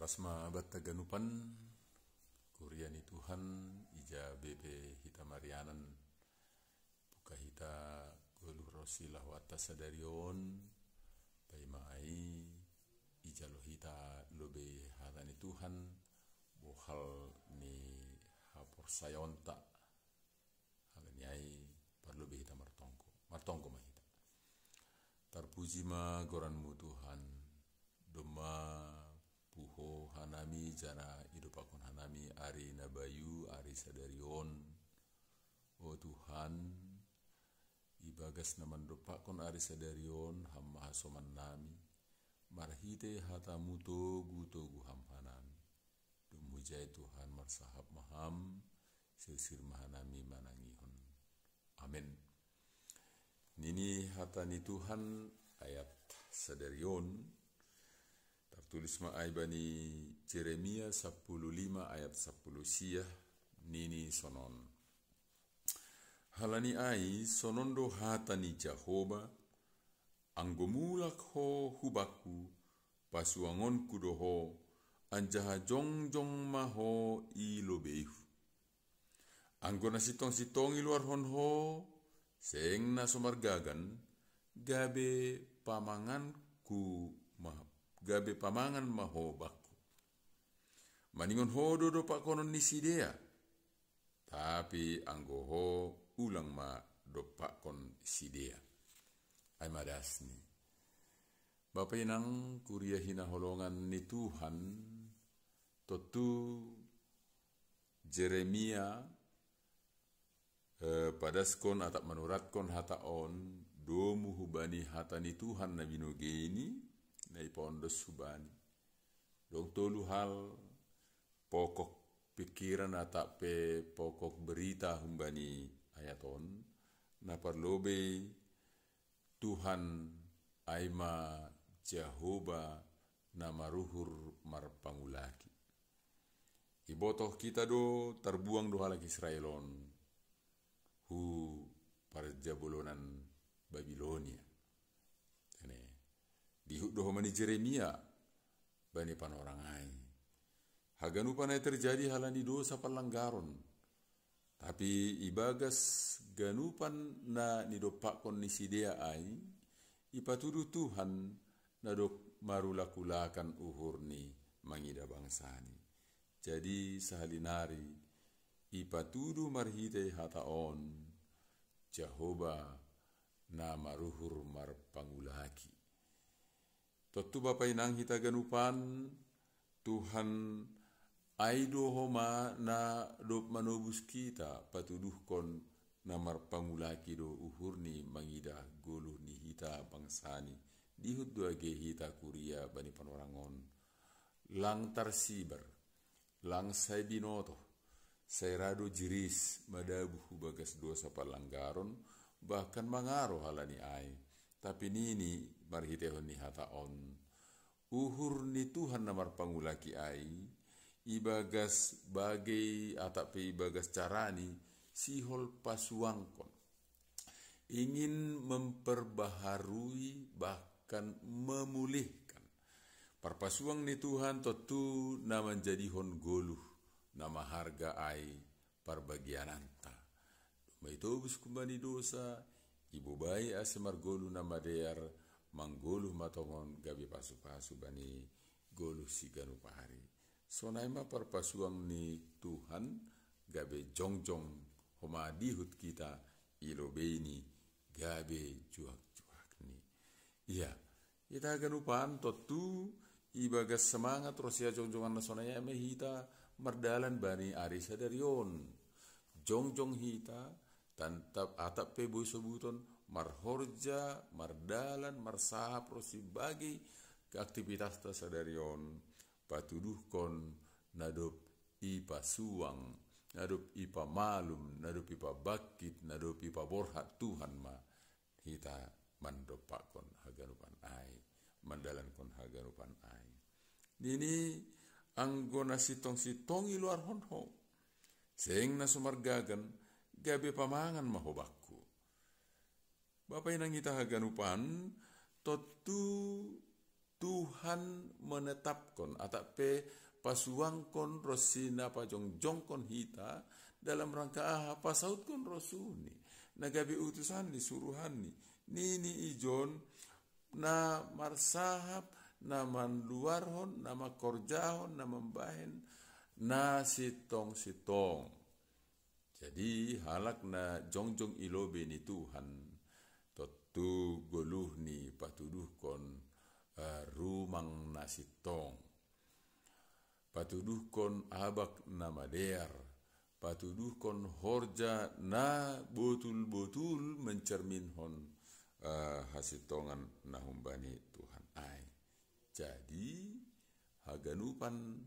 Pasma battaganupan Kuriani Tuhan ija bebe hita marianan buka hita golu rosilah wata sadarion pai mai ija lo hita lobe hatani Tuhan bohal ni hapor sayonta halani ai parlobe hita martongko mahita tarpuji ma goranmu Tuhan doma puho hanami jana idupakon hanami ari nabayu ari sadarion o Tuhan ibagas naman dopakon ari sadarion hamma hasoman nami marhite hata muto guto guham hanami dumujai Tuhan marsahab maham sir mahanami manangihon amin. Nini hata ni Tuhan ayat sadarion tertulis ma'ai bani Jeremia 15 ayat 10 siyah nini sonon. Halani ai sonondo hatani Jahoba anggomulak ho hubaku pasuangon kudoho anjaha jongjong maho ilobehu. Anggona sitong iluar honho seng na somargagan gabe pamangan maho baku. Maningon ho dodo pak konon nisidea. Tapi anggo ho ulang ma dopak kon sidea. Ay madasni. Bapak inang kuria hina holongan ni Tuhan. Totu Jeremia padaskon atap manuratkon hataon domu hubani hata ni Tuhan na binogeni na ipondos hubani dong tolu hal pokok pikiran atap pe pokok berita humbani ayaton na parlobe Tuhan aima Jahoba na maruhur marpangulaki ibotoh kita do terbuang do halak Israelon hu parjabolonan Babilonia. Ini dihuk doho mani Jeremia bani panorangai. Haganupan ay terjadi halani dosa palanggaron. Tapi ibagas ganupan na nidopakon ni sidea ay ipatudu Tuhan na dok marulakulakan uhur ni mangida bangsani. Jadi sahalinari ipatudu marhite hataon Jahoba na maruhur marpangulaki. Totu bapai nang hita ganupan Tuhan aido homa na dop manobus kita patuduhkon na marpangulaki do uhur ni mangida golu ni hita bangsani dihut do age hita kuria bani panorangon lang tarsibar lang sai binoto Sairado jiris madabuh bagas dosa palanggaron bahkan mangaro halani ai. Tapi nini marhitehon ni hataon. Uhur ni Tuhan namar pangulaki ai. Ibagas bagai atape ibagas carani sihol pasuangkon. Ingin memperbaharui bahkan memulihkan. Parpasuang ni Tuhan tentu na menjadi hon goluh. Nama harga ai parbagiananta. Maitobus kumbani dosa, ibu bayi asemar golu nama dear, manggoluh matongon gabi pasu-pasu bani goluh si ganu pahari. Sonaima parpasuang ni Tuhan, gabe jongjong homa dihut kita ilobeni gabe juak-juak ni. Iya, kita ganupan totu ibagas semangat rosia jongjongan nasonaya mehita mardalan bani ari sadarion jongjong hita tantap atap pe boy sobuton marhorja mardalan marsahap rosi bagi ke aktivitas ta sadarion patuduh kon nadop ipa suang nadop ipa malum nadop ipa bakit nadop ipa borhat Tuhan ma hita mandopak kon haganupan ai mandalan kon haganupan ai nini anggona sitong iluar honho seng na sumargagan gabe pamangan mahobakku bapak inang kita haganupan totu Tuhan menetapkan atape pasuangkon rosina pajongjongkon hita dalam rangka pasautkan rosuni nagabi utusan ni suruhan nini ijon na marsahap na manluarhon na makorjahon na membahen na sitong jadi halak na jongjong ilobe ni Tuhan totu goluh ni patuduh kon rumang na sitong patuduh kon abak na madear patuduh kon horja na botul-botul mencerminhon hasitongan na humbani Tuhan ai. Jadi haganupan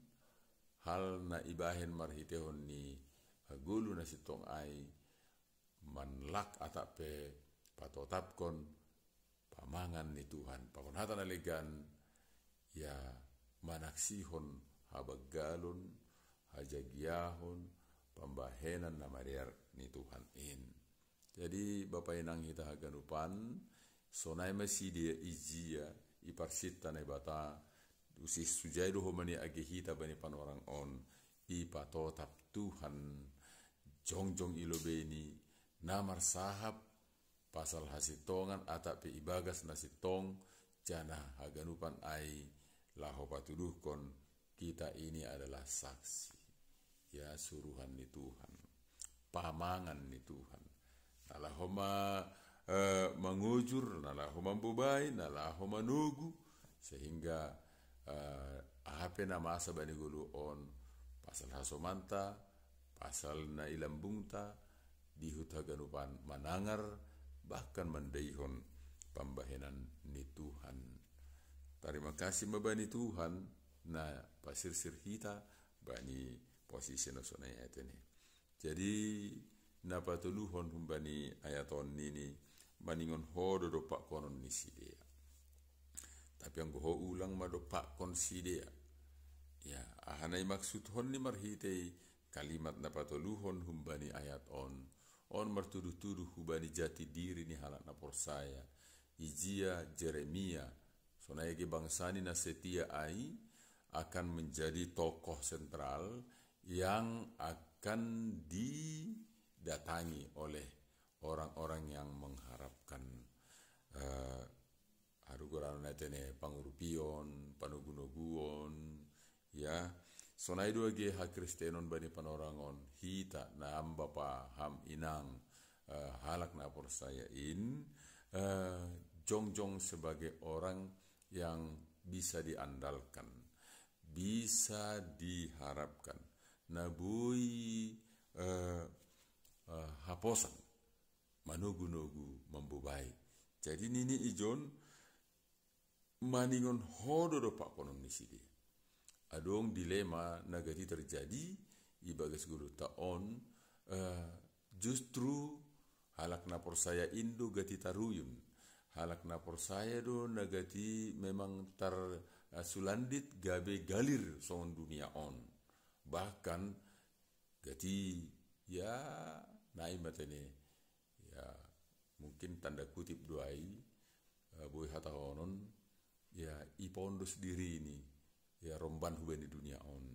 hal na ibahen marhitehon ni hagulu na sitong ai manlak atape patotapkon pamangan ni Tuhan pakonhatan alegan ya manaksihon habaggalon hajagiahon pambahenan na mariar ni Tuhan in. Jadi Bapak inang hita haganupan sonai masih dia izia iparsita na bata usis sujaido homani age hita bani pan orang on ipatotap Tuhan jongjong ilobeni namar sahab pasal hasitongan atape ibagas nasitong jana haganupan ai laho patuduh kon kita ini adalah saksi ya suruhan ni Tuhan pamangan ni Tuhan nalahoma mengujur nalahoma bubai nalahoma nugu sehingga ahape na masa bani gulu on pasal hasomanta pasal na ilambungta dihut haganupan manangar bahkan mendaihon pambahenan ni Tuhan. Terima kasih mabani Tuhan na pasirsir hita bani posisi nasonai etene. Jadi na patuluhon humbani ayaton nini maningon hodo do pak konon ni sidea. Tapi ang ho ulang mado pak kon sidea. Ya ahanai maksud hon ni marhitei kalimat na patuluhon humbani ayat on martuduh-tuduh hubani jati diri ni halak na porsaya Ijia Jeremia sonayage bangsani na setia ai akan menjadi tokoh sentral yang akan didatangi oleh orang-orang yang mengharapkan harugoran netene pangurupion panugunoguon ya sonai dua ge ha Kristenon bani panorangon hita na amba pa ham inang halak na porsaya in jongjong sebagai orang yang bisa diandalkan bisa diharapkan nabui haposan manugu-nugu membubai jadi nini ijon maningon hodo do pak konon nisidi adong dilema nagati terjadi ibagas guru taon justru halak na porsaya Indo gati taruyun halak na porsaya do nagati memang tar sulandit gabe galir son dunia on bahkan gati ya naik matene ya mungkin tanda kutip doai boy hatahonon ya ipondos diri ini ya romban hubeni dunia on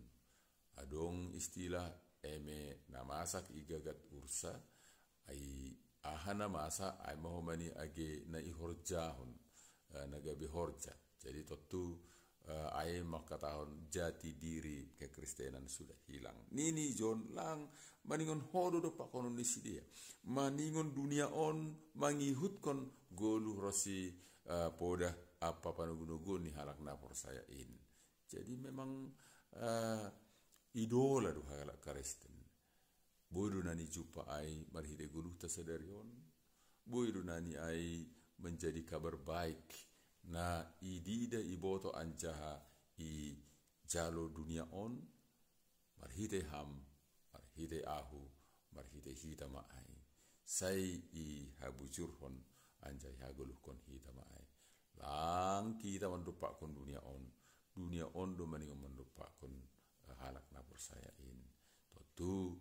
adong istilah eme namasak igagat ursa ai ahana masa ai mahomani age na ihorjahon nagabe horja jadi totu ai makatahon jati diri kekristenan sudah hilang nini jon lang maningon hodo do pakonon disidia maningon dunia on mangihutkan golu rosi poda apa panugunugun ni halak na porsaya in jadi memang idola do halak Kristen bodo nani jumpa ai marhide gulu tasadarion bodo nani ai menjadi kabar baik na idida iboto anjaha i jalo dunia on marhide ham marhide ahu marhide hita ma ai sai i habujurhon anjai haguluh kon hita ma ai lang kita mendupak kon dunia on do maningon mendupak kon halak na persaya in tentu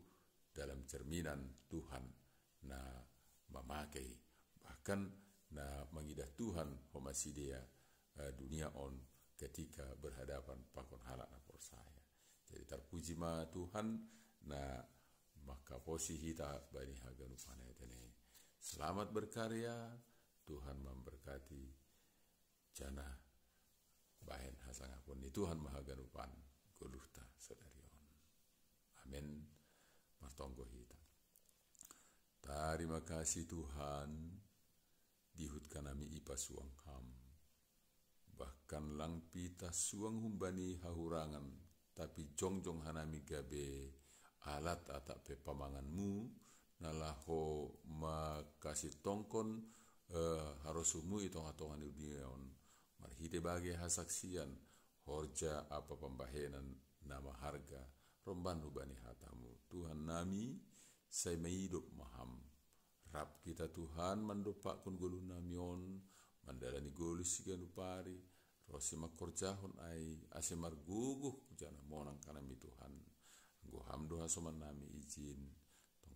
dalam cerminan Tuhan na memakai bahkan na mengidah Tuhan homasidia dunia on ketika berhadapan pakon halak na persaya. Jadi terpuji ma Tuhan na maka posi hita bani haganu panai tene. Selamat berkarya, Tuhan memberkati jana bahen hasangapun ni Tuhan mahaganupan goluhta sadarion. Amin. Martonggo hita. Terima kasih Tuhan, dihutkan kami ipa suang ham. Bahkan lang pita suang humbani hahurangan, tapi jongjong hanami gabe alat atak pe pamanganmu, nalaho makasih tongkon harosumu itonga-tonga ni union. Marhite bagi hasaksian, horja apa pembahenan nama harga, romban hubani hatamu. Tuhan nami, saya hidup maham. Rap kita Tuhan mandopak kun golu namion, mandalani golu siganu pari, rosi makorjahon ai, ase marguguh jana monang kanami Tuhan. Anggo hamdo hasoman nami izin,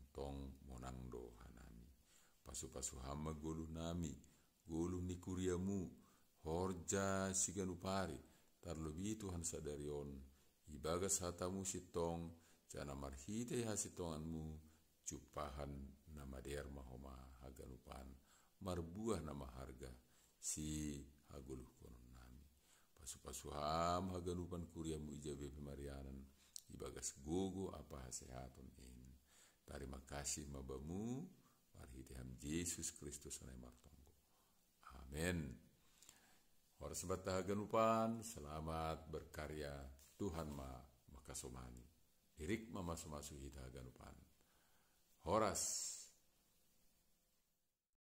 tong monang do hanami. Pasu-pasu hama golu nami, golu ni kuriamu, horja siganu pari, tarlobi Tuhan sadarion, ibagas hatamu sitong, jana marhite hasitonganmu, cupahan nama der mahoma haganupan, marbuah nama harga, si haguluh konon nami. Pasu-pasu ham haganupan kuriamu ijabe pemarianan, ibagas gogo apa hasehaton in. Terima kasih mabamu, marhite ham Yesus Kristus anai martonggo. Amin. Horas batah haganupan, selamat berkarya, Tuhan makasomani. Irik mama sumasu hita haganupan. Horas